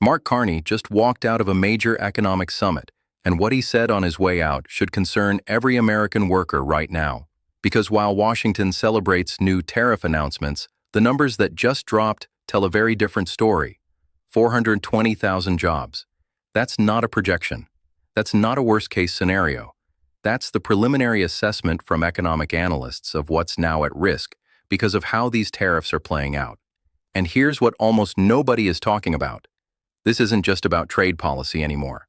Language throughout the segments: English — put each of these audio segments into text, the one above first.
Mark Carney just walked out of a major economic summit, and what he said on his way out should concern every American worker right now. Because while Washington celebrates new tariff announcements, the numbers that just dropped tell a very different story. 420,000 jobs. That's not a projection. That's not a worst-case scenario. That's the preliminary assessment from economic analysts of what's now at risk because of how these tariffs are playing out. And here's what almost nobody is talking about. This isn't just about trade policy anymore.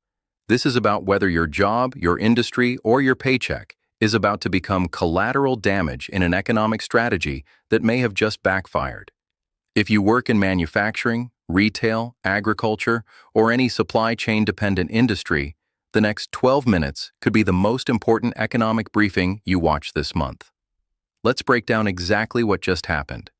This is about whether your job, your industry, or your paycheck is about to become collateral damage in an economic strategy that may have just backfired. If you work in manufacturing, retail, agriculture, or any supply chain-dependent industry, the next 12 minutes could be the most important economic briefing you watch this month. Let's break down exactly what just happened.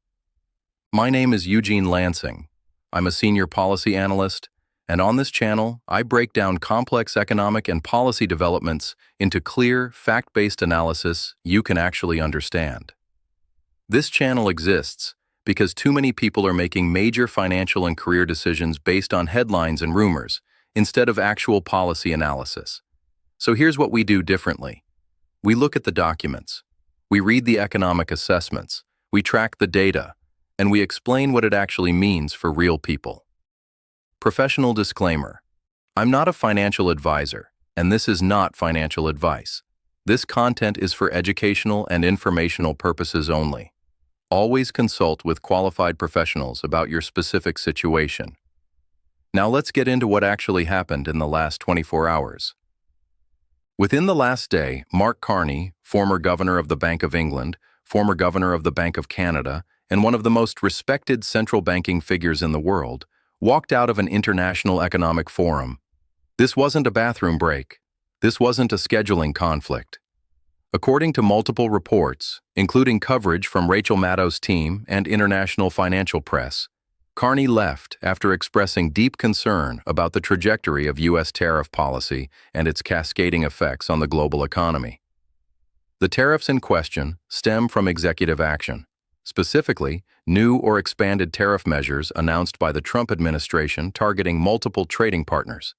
My name is Eugene Lansing. I'm a senior policy analyst, and on this channel, I break down complex economic and policy developments into clear, fact-based analysis you can actually understand. This channel exists because too many people are making major financial and career decisions based on headlines and rumors, instead of actual policy analysis. So here's what we do differently. We look at the documents, we read the economic assessments, we track the data, and we explain what it actually means for real people. Professional disclaimer. I'm not a financial advisor, and this is not financial advice. This content is for educational and informational purposes only. Always consult with qualified professionals about your specific situation. Now let's get into what actually happened in the last 24 hours. Within the last day, Mark Carney, former governor of the Bank of England, former governor of the Bank of Canada, and one of the most respected central banking figures in the world, walked out of an international economic forum. This wasn't a bathroom break. This wasn't a scheduling conflict. According to multiple reports, including coverage from Rachel Maddow's team and international financial press, Carney left after expressing deep concern about the trajectory of U.S. tariff policy and its cascading effects on the global economy. The tariffs in question stem from executive action. Specifically, new or expanded tariff measures announced by the Trump administration targeting multiple trading partners.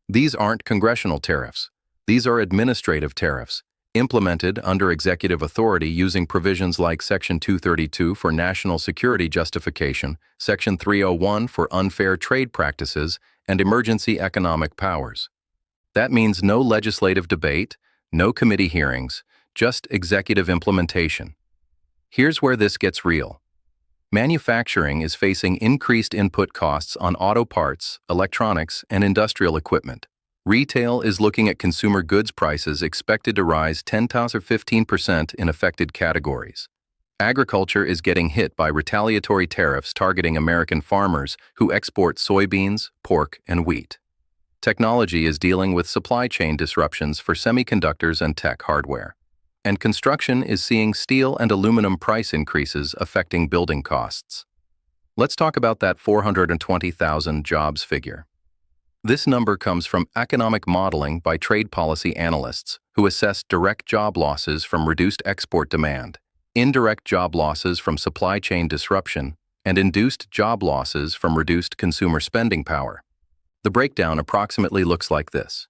These aren't congressional tariffs. These are administrative tariffs, implemented under executive authority using provisions like Section 232 for national security justification, Section 301 for unfair trade practices, and emergency economic powers. That means no legislative debate, no committee hearings, just executive implementation. Here's where this gets real. Manufacturing is facing increased input costs on auto parts, electronics, and industrial equipment. Retail is looking at consumer goods prices expected to rise 10 to 15% in affected categories. Agriculture is getting hit by retaliatory tariffs targeting American farmers who export soybeans, pork, and wheat. Technology is dealing with supply chain disruptions for semiconductors and tech hardware. And construction is seeing steel and aluminum price increases affecting building costs. Let's talk about that 420,000 jobs figure. This number comes from economic modeling by trade policy analysts who assess direct job losses from reduced export demand, indirect job losses from supply chain disruption, and induced job losses from reduced consumer spending power. The breakdown approximately looks like this.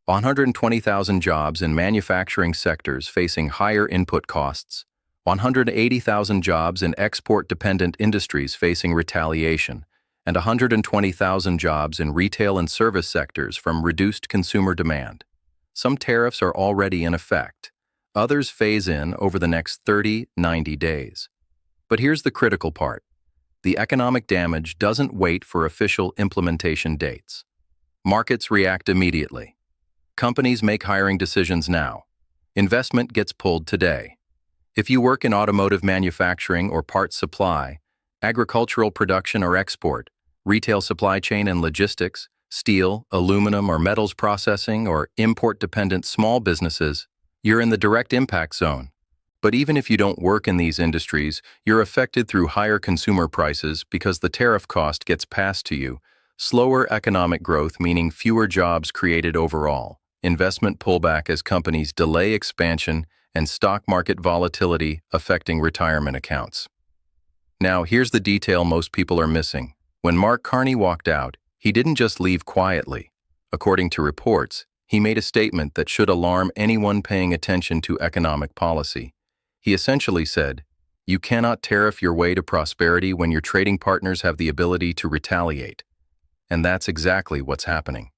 120,000 jobs in manufacturing sectors facing higher input costs, 180,000 jobs in export-dependent industries facing retaliation, and 120,000 jobs in retail and service sectors from reduced consumer demand. Some tariffs are already in effect. Others phase in over the next 30-90 days. But here's the critical part. The economic damage doesn't wait for official implementation dates. Markets react immediately. Companies make hiring decisions now. Investment gets pulled today. If you work in automotive manufacturing or parts supply, agricultural production or export, retail supply chain and logistics, steel, aluminum or metals processing, or import-dependent small businesses, you're in the direct impact zone. But even if you don't work in these industries, you're affected through higher consumer prices because the tariff cost gets passed to you, slower economic growth meaning fewer jobs created overall, investment pullback as companies delay expansion, and stock market volatility affecting retirement accounts. Now, here's the detail most people are missing. When Mark Carney walked out, He didn't just leave quietly. According to reports, he made a statement that should alarm anyone paying attention to economic policy. He essentially said, "You cannot tariff your way to prosperity when your trading partners have the ability to retaliate." And that's exactly what's happening.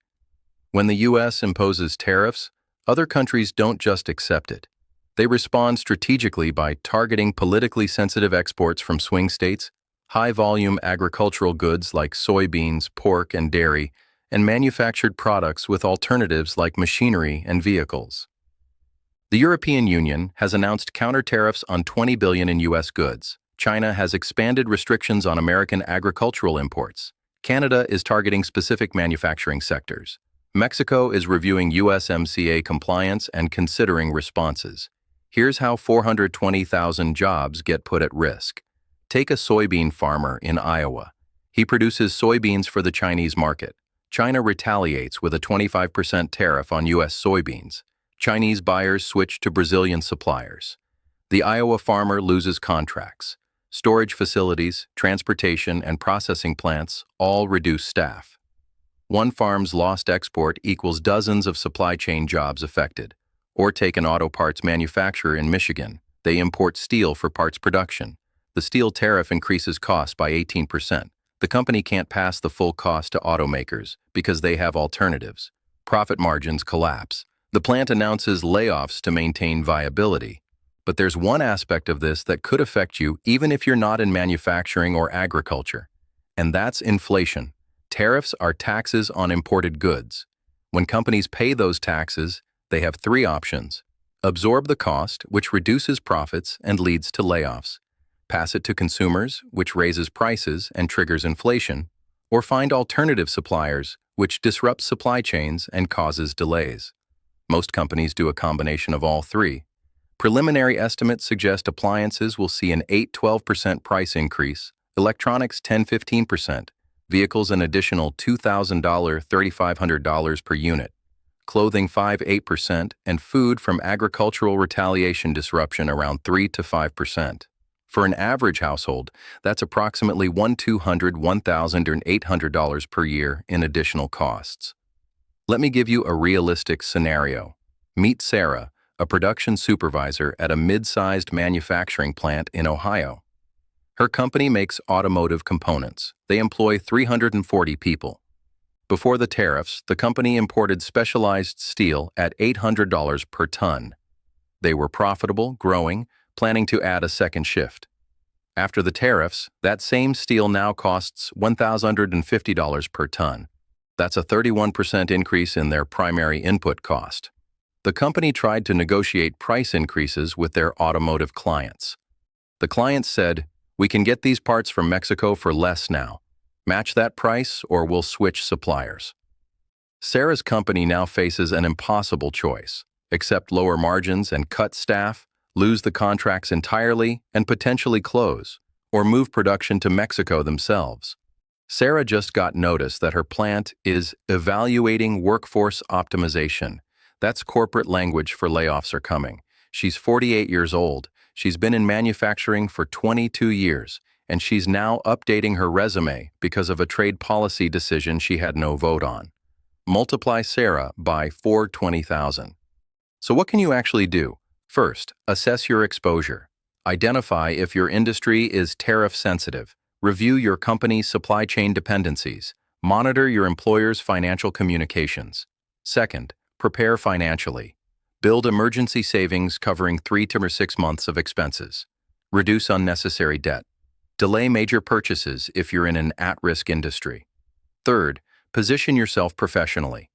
When the U.S. imposes tariffs, other countries don't just accept it. They respond strategically by targeting politically sensitive exports from swing states, high-volume agricultural goods like soybeans, pork, and dairy, and manufactured products with alternatives like machinery and vehicles. The European Union has announced counter tariffs on $20 billion in U.S. goods. China has expanded restrictions on American agricultural imports. Canada is targeting specific manufacturing sectors. Mexico is reviewing USMCA compliance and considering responses. Here's how 420,000 jobs get put at risk. Take a soybean farmer in Iowa. He produces soybeans for the Chinese market. China retaliates with a 25% tariff on U.S. soybeans. Chinese buyers switch to Brazilian suppliers. The Iowa farmer loses contracts. Storage facilities, transportation, and processing plants all reduce staff. One farm's lost export equals dozens of supply chain jobs affected. Or take an auto parts manufacturer in Michigan. They import steel for parts production. The steel tariff increases costs by 18%. The company can't pass the full cost to automakers because they have alternatives. Profit margins collapse. The plant announces layoffs to maintain viability. But there's one aspect of this that could affect you even if you're not in manufacturing or agriculture. And that's inflation. Tariffs are taxes on imported goods. When companies pay those taxes, they have three options: absorb the cost, which reduces profits and leads to layoffs; pass it to consumers, which raises prices and triggers inflation; or find alternative suppliers, which disrupts supply chains and causes delays. Most companies do a combination of all three. Preliminary estimates suggest appliances will see an 8–12% price increase, electronics 10–15%, vehicles an additional $2,000–3,500 per unit, clothing 5–8%, and food from agricultural retaliation disruption around 3–5%. For an average household, that's approximately $1,200–1,800 per year in additional costs. Let me give you a realistic scenario. Meet Sarah, a production supervisor at a mid-sized manufacturing plant in Ohio. Her company makes automotive components. They employ 340 people. Before the tariffs, the company imported specialized steel at $800 per ton. They were profitable, growing, planning to add a second shift. After the tariffs, that same steel now costs $1,050 per ton. That's a 31% increase in their primary input cost. The company tried to negotiate price increases with their automotive clients. The clients said, "We can get these parts from Mexico for less now. Match that price or we'll switch suppliers." Sarah's company now faces an impossible choice: accept lower margins and cut staff, lose the contracts entirely and potentially close, or move production to Mexico themselves. Sarah just got notice that her plant is evaluating workforce optimization. That's corporate language for layoffs are coming. She's 48 years old. She's been in manufacturing for 22 years, and she's now updating her resume because of a trade policy decision she had no vote on. Multiply Sarah by 420,000. So what can you actually do? First, assess your exposure. Identify if your industry is tariff sensitive. Review your company's supply chain dependencies. Monitor your employer's financial communications. Second, prepare financially. Build emergency savings covering 3 to 6 months of expenses. Reduce unnecessary debt. Delay major purchases if you're in an at-risk industry. Third, position yourself professionally.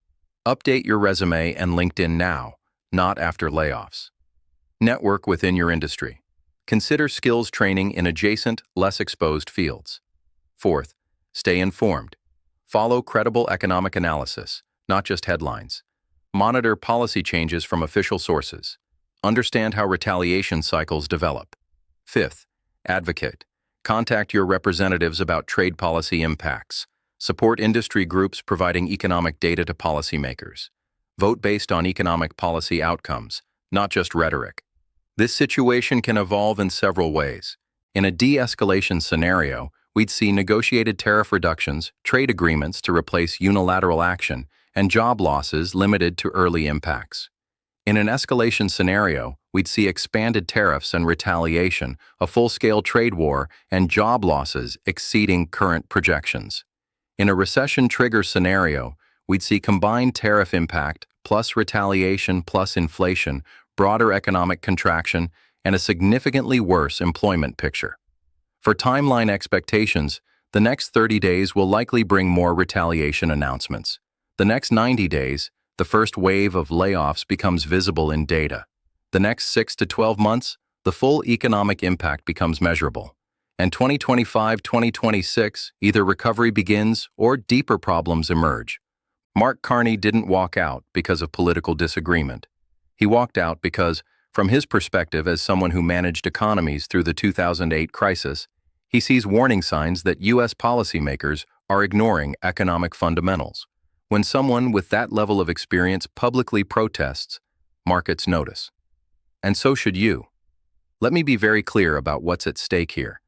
Update your resume and LinkedIn now, not after layoffs. Network within your industry. Consider skills training in adjacent, less exposed fields. Fourth, stay informed. Follow credible economic analysis, not just headlines. Monitor policy changes from official sources. Understand how retaliation cycles develop. Fifth, advocate. Contact your representatives about trade policy impacts. Support industry groups providing economic data to policymakers. Vote based on economic policy outcomes, not just rhetoric. This situation can evolve in several ways. In a de-escalation scenario, we'd see negotiated tariff reductions, trade agreements to replace unilateral action, and job losses limited to early impacts. In an escalation scenario, we'd see expanded tariffs and retaliation, a full-scale trade war, and job losses exceeding current projections. In a recession trigger scenario, we'd see combined tariff impact plus retaliation plus inflation, broader economic contraction, and a significantly worse employment picture. For timeline expectations, the next 30 days will likely bring more retaliation announcements. The next 90 days, the first wave of layoffs becomes visible in data. The next 6 to 12 months, the full economic impact becomes measurable. And 2025-2026, either recovery begins or deeper problems emerge. Mark Carney didn't walk out because of political disagreement. He walked out because, from his perspective as someone who managed economies through the 2008 crisis, he sees warning signs that U.S. policymakers are ignoring economic fundamentals. When someone with that level of experience publicly protests, markets notice. And so should you. Let me be very clear about what's at stake here.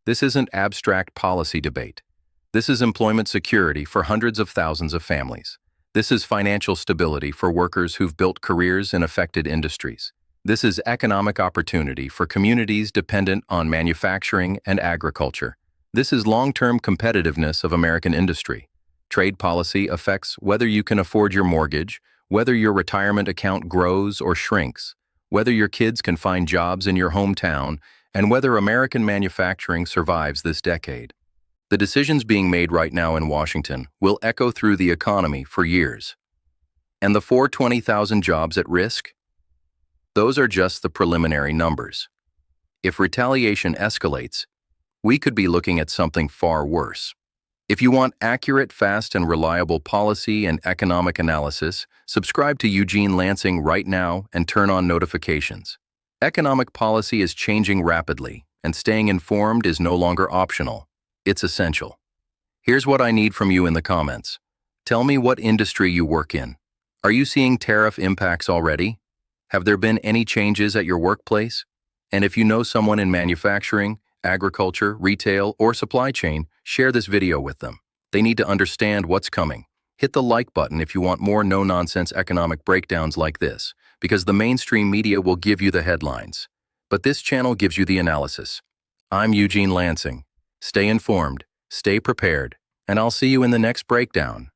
This isn't abstract policy debate. This is employment security for hundreds of thousands of families. This is financial stability for workers who've built careers in affected industries. This is economic opportunity for communities dependent on manufacturing and agriculture. This is long-term competitiveness of American industry. Trade policy affects whether you can afford your mortgage, whether your retirement account grows or shrinks, whether your kids can find jobs in your hometown, and whether American manufacturing survives this decade. The decisions being made right now in Washington will echo through the economy for years. And the 420,000 jobs at risk? Those are just the preliminary numbers. If retaliation escalates, we could be looking at something far worse. If you want accurate, fast, and reliable policy and economic analysis, subscribe to Eugene Lansing right now and turn on notifications. Economic policy is changing rapidly, and staying informed is no longer optional. It's essential. Here's what I need from you in the comments. Tell me what industry you work in. Are you seeing tariff impacts already? Have there been any changes at your workplace? And if you know someone in manufacturing, agriculture, retail, or supply chain, share this video with them. They need to understand what's coming. Hit the like button if you want more no-nonsense economic breakdowns like this, because the mainstream media will give you the headlines. But this channel gives you the analysis. I'm Eugene Lansing. Stay informed, stay prepared, and I'll see you in the next breakdown.